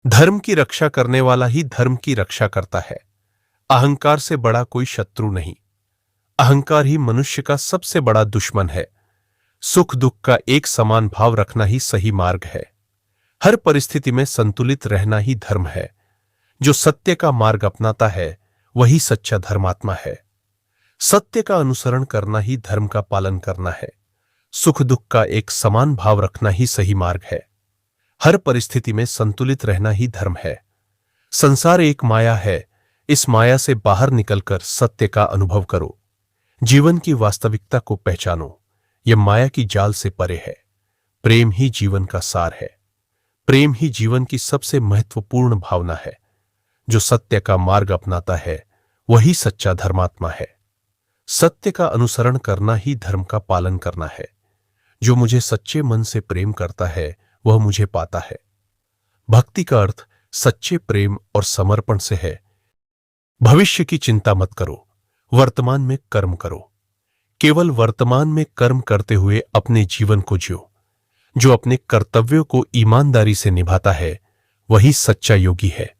धर्म की रक्षा करने वाला ही धर्म की रक्षा करता है। अहंकार से बड़ा कोई शत्रु नहीं। अहंकार ही मनुष्य का सबसे बड़ा दुश्मन है। सुख दुख का एक समान भाव रखना ही सही मार्ग है। हर परिस्थिति में संतुलित रहना ही धर्म है। जो सत्य का मार्ग अपनाता है वही सच्चा धर्मात्मा है। सत्य का अनुसरण करना ही धर्म का पालन करना है। सुख दुख का एक समान भाव रखना ही सही मार्ग है। हर परिस्थिति में संतुलित रहना ही धर्म है। संसार एक माया है, इस माया से बाहर निकलकर सत्य का अनुभव करो। जीवन की वास्तविकता को पहचानो। यह माया की जाल से परे है। प्रेम ही जीवन का सार है। प्रेम ही जीवन की सबसे महत्वपूर्ण भावना है। जो सत्य का मार्ग अपनाता है वही सच्चा धर्मात्मा है। सत्य का अनुसरण करना ही धर्म का पालन करना है। जो मुझे सच्चे मन से प्रेम करता है वह मुझे पाता है। भक्ति का अर्थ सच्चे प्रेम और समर्पण से है। भविष्य की चिंता मत करो, वर्तमान में कर्म करो। केवल वर्तमान में कर्म करते हुए अपने जीवन को जियो। जो अपने कर्तव्यों को ईमानदारी से निभाता है वही सच्चा योगी है।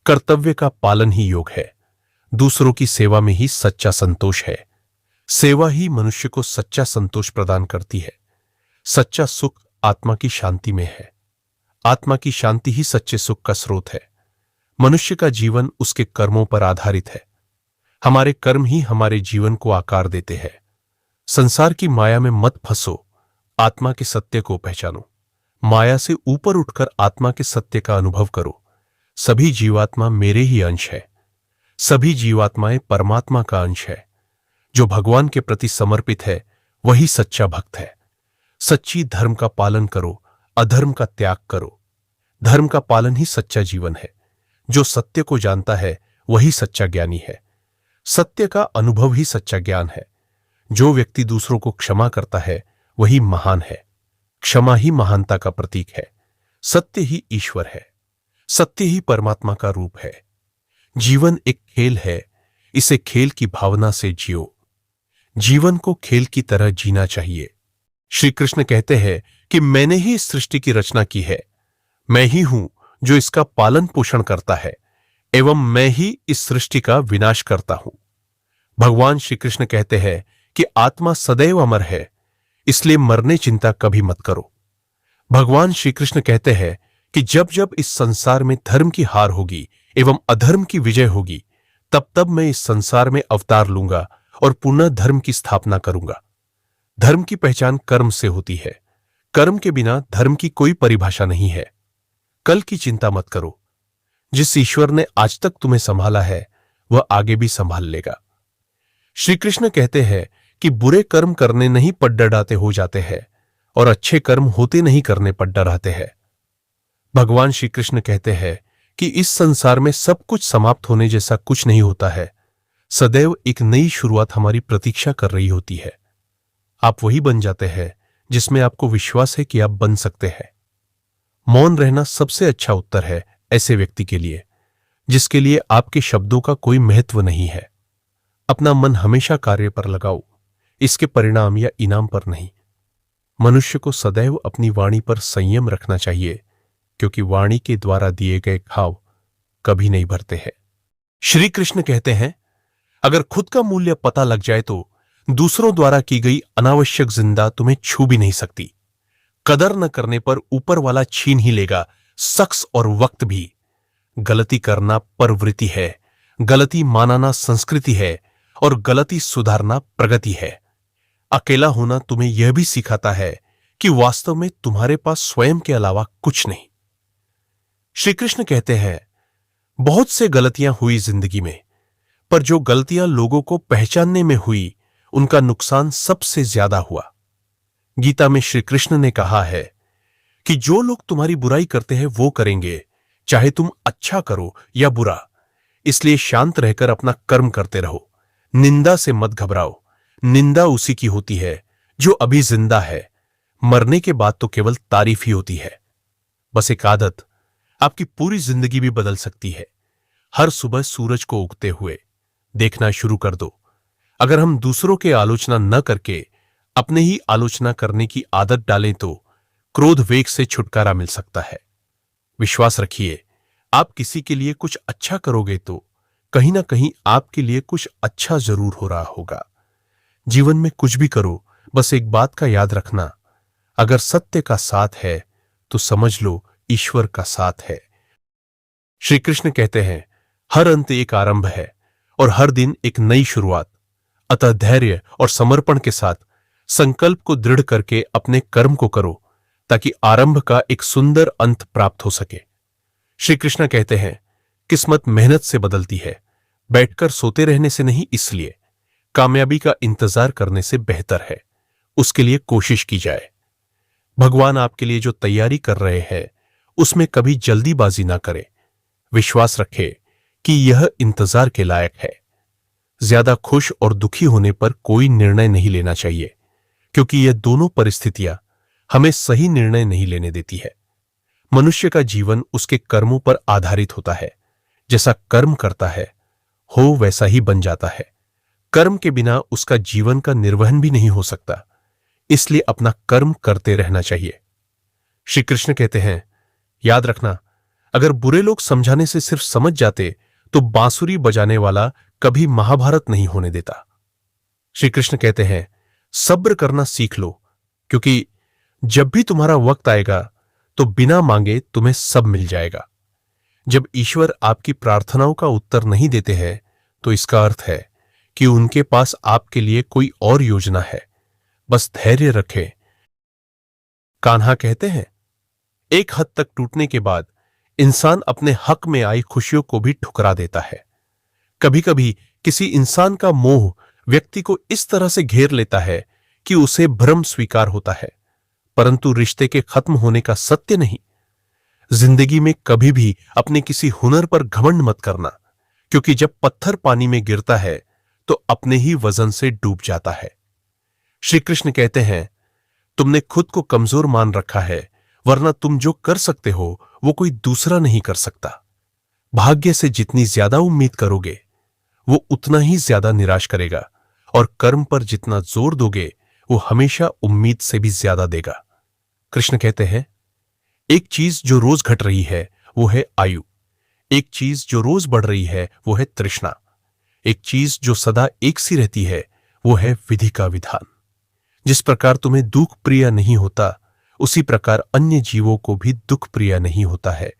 कर्तव्य का पालन ही योग है। दूसरों की सेवा में ही सच्चा संतोष है। सेवा ही मनुष्य को सच्चा संतोष प्रदान करती है। सच्चा सुख आत्मा की शांति में है। आत्मा की शांति ही सच्चे सुख का स्रोत है। मनुष्य का जीवन उसके कर्मों पर आधारित है। हमारे कर्म ही हमारे जीवन को आकार देते हैं। संसार की माया में मत फंसो, आत्मा के सत्य को पहचानो। माया से ऊपर उठकर आत्मा के सत्य का अनुभव करो। सभी जीवात्मा मेरे ही अंश है। सभी जीवात्माएं परमात्मा का अंश है। जो भगवान के प्रति समर्पित है वही सच्चा भक्त है। सच्ची धर्म का पालन करो, अधर्म का त्याग करो। धर्म का पालन ही सच्चा जीवन है। जो सत्य को जानता है वही सच्चा ज्ञानी है। सत्य का अनुभव ही सच्चा ज्ञान है। जो व्यक्ति दूसरों को क्षमा करता है वही महान है। क्षमा ही महानता का प्रतीक है। सत्य ही ईश्वर है। सत्य ही परमात्मा का रूप है। जीवन एक खेल है, इसे खेल की भावना से जियो। जीवन को खेल की तरह जीना चाहिए। श्री कृष्ण कहते हैं कि मैंने ही इस सृष्टि की रचना की है। मैं ही हूं जो इसका पालन पोषण करता है एवं मैं ही इस सृष्टि का विनाश करता हूं। भगवान श्री कृष्ण कहते हैं कि आत्मा सदैव अमर है, इसलिए मरने चिंता कभी मत करो। भगवान श्री कृष्ण कहते हैं कि जब जब इस संसार में धर्म की हार होगी एवं अधर्म की विजय होगी, तब तब मैं इस संसार में अवतार लूंगा और पुनः धर्म की स्थापना करूंगा। धर्म की पहचान कर्म से होती है। कर्म के बिना धर्म की कोई परिभाषा नहीं है। कल की चिंता मत करो। जिस ईश्वर ने आज तक तुम्हें संभाला है वह आगे भी संभाल लेगा। श्री कृष्ण कहते हैं कि बुरे कर्म करने नहीं पट डराते हो जाते हैं और अच्छे कर्म होते नहीं करने पट डराते हैं। भगवान श्री कृष्ण कहते हैं कि इस संसार में सब कुछ समाप्त होने जैसा कुछ नहीं होता है। सदैव एक नई शुरुआत हमारी प्रतीक्षा कर रही होती है। आप वही बन जाते हैं जिसमें आपको विश्वास है कि आप बन सकते हैं। मौन रहना सबसे अच्छा उत्तर है ऐसे व्यक्ति के लिए जिसके लिए आपके शब्दों का कोई महत्व नहीं है। अपना मन हमेशा कार्य पर लगाओ, इसके परिणाम या इनाम पर नहीं। मनुष्य को सदैव अपनी वाणी पर संयम रखना चाहिए, क्योंकि वाणी के द्वारा दिए गए घाव कभी नहीं भरते हैं। श्री कृष्ण कहते हैं, अगर खुद का मूल्य पता लग जाए तो दूसरों द्वारा की गई अनावश्यक जिंदा तुम्हें छू भी नहीं सकती। कदर न करने पर ऊपर वाला छीन ही लेगा शख्स और वक्त भी। गलती करना प्रवृत्ति है, गलती मानना संस्कृति है और गलती सुधारना प्रगति है। अकेला होना तुम्हें यह भी सिखाता है कि वास्तव में तुम्हारे पास स्वयं के अलावा कुछ नहीं। श्री कृष्ण कहते हैं, बहुत से गलतियां हुई जिंदगी में, पर जो गलतियां लोगों को पहचानने में हुई उनका नुकसान सबसे ज्यादा हुआ। गीता में श्री कृष्ण ने कहा है कि जो लोग तुम्हारी बुराई करते हैं वो करेंगे, चाहे तुम अच्छा करो या बुरा। इसलिए शांत रहकर अपना कर्म करते रहो। निंदा से मत घबराओ। निंदा उसी की होती है जो अभी जिंदा है। मरने के बाद तो केवल तारीफ ही होती है। बस एक आदत आपकी पूरी जिंदगी भी बदल सकती है। हर सुबह सूरज को उगते हुए देखना शुरू कर दो। अगर हम दूसरों के आलोचना न करके अपने ही आलोचना करने की आदत डालें तो क्रोध वेग से छुटकारा मिल सकता है। विश्वास रखिए आप किसी के लिए कुछ अच्छा करोगे तो कहीं ना कहीं आपके लिए कुछ अच्छा जरूर हो रहा होगा। जीवन में कुछ भी करो, बस एक बात का याद रखना, अगर सत्य का साथ है तो समझ लो ईश्वर का साथ है। श्री कृष्ण कहते हैं, हर अंत एक आरंभ है और हर दिन एक नई शुरुआत। अतः धैर्य और समर्पण के साथ संकल्प को दृढ़ करके अपने कर्म को करो ताकि आरंभ का एक सुंदर अंत प्राप्त हो सके। श्री कृष्ण कहते हैं, किस्मत मेहनत से बदलती है, बैठकर सोते रहने से नहीं। इसलिए कामयाबी का इंतजार करने से बेहतर है उसके लिए कोशिश की जाए। भगवान आपके लिए जो तैयारी कर रहे हैं उसमें कभी जल्दीबाजी ना करें। विश्वास रखें कि यह इंतजार के लायक है। ज्यादा खुश और दुखी होने पर कोई निर्णय नहीं लेना चाहिए, क्योंकि यह दोनों परिस्थितियां हमें सही निर्णय नहीं लेने देती है। मनुष्य का जीवन उसके कर्मों पर आधारित होता है। जैसा कर्म करता है हो वैसा ही बन जाता है। कर्म के बिना उसका जीवन का निर्वहन भी नहीं हो सकता, इसलिए अपना कर्म करते रहना चाहिए। श्री कृष्ण कहते हैं, याद रखना, अगर बुरे लोग समझाने से सिर्फ समझ जाते तो बांसुरी बजाने वाला कभी महाभारत नहीं होने देता। श्री कृष्ण कहते हैं, सब्र करना सीख लो, क्योंकि जब भी तुम्हारा वक्त आएगा तो बिना मांगे तुम्हें सब मिल जाएगा। जब ईश्वर आपकी प्रार्थनाओं का उत्तर नहीं देते हैं तो इसका अर्थ है कि उनके पास आपके लिए कोई और योजना है। बस धैर्य रखें। कान्हा कहते हैं, एक हद तक टूटने के बाद इंसान अपने हक में आई खुशियों को भी ठुकरा देता है। कभी कभी किसी इंसान का मोह व्यक्ति को इस तरह से घेर लेता है कि उसे भ्रम स्वीकार होता है, परंतु रिश्ते के खत्म होने का सत्य नहीं। जिंदगी में कभी भी अपने किसी हुनर पर घमंड मत करना, क्योंकि जब पत्थर पानी में गिरता है तो अपने ही वजन से डूब जाता है। श्री कृष्ण कहते हैं, तुमने खुद को कमजोर मान रखा है, वरना तुम जो कर सकते हो वो कोई दूसरा नहीं कर सकता। भाग्य से जितनी ज्यादा उम्मीद करोगे वो उतना ही ज्यादा निराश करेगा, और कर्म पर जितना जोर दोगे वो हमेशा उम्मीद से भी ज्यादा देगा। कृष्ण कहते हैं, एक चीज जो रोज घट रही है वो है आयु, एक चीज जो रोज बढ़ रही है वो है तृष्णा, एक चीज जो सदा एक सी रहती है वो है विधि का विधान। जिस प्रकार तुम्हें दुख प्रिय नहीं होता, उसी प्रकार अन्य जीवों को भी दुख प्रिय नहीं होता है।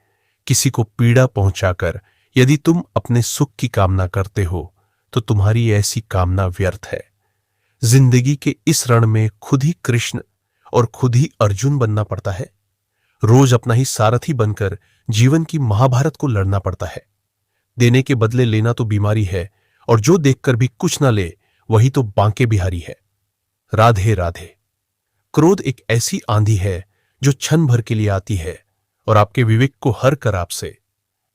किसी को पीड़ा पहुंचाकर यदि तुम अपने सुख की कामना करते हो तो तुम्हारी ऐसी कामना व्यर्थ है। जिंदगी के इस रण में खुद ही कृष्ण और खुद ही अर्जुन बनना पड़ता है। रोज अपना ही सारथी बनकर जीवन की महाभारत को लड़ना पड़ता है। देने के बदले लेना तो बीमारी है, और जो देखकर भी कुछ ना ले वही तो बांके बिहारी है। राधे राधे। क्रोध एक ऐसी आंधी है जो क्षण भर के लिए आती है और आपके विवेक को हर कर आपसे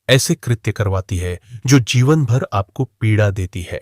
ऐसे कृत्य करवाती है जो जीवन भर आपको पीड़ा देती है।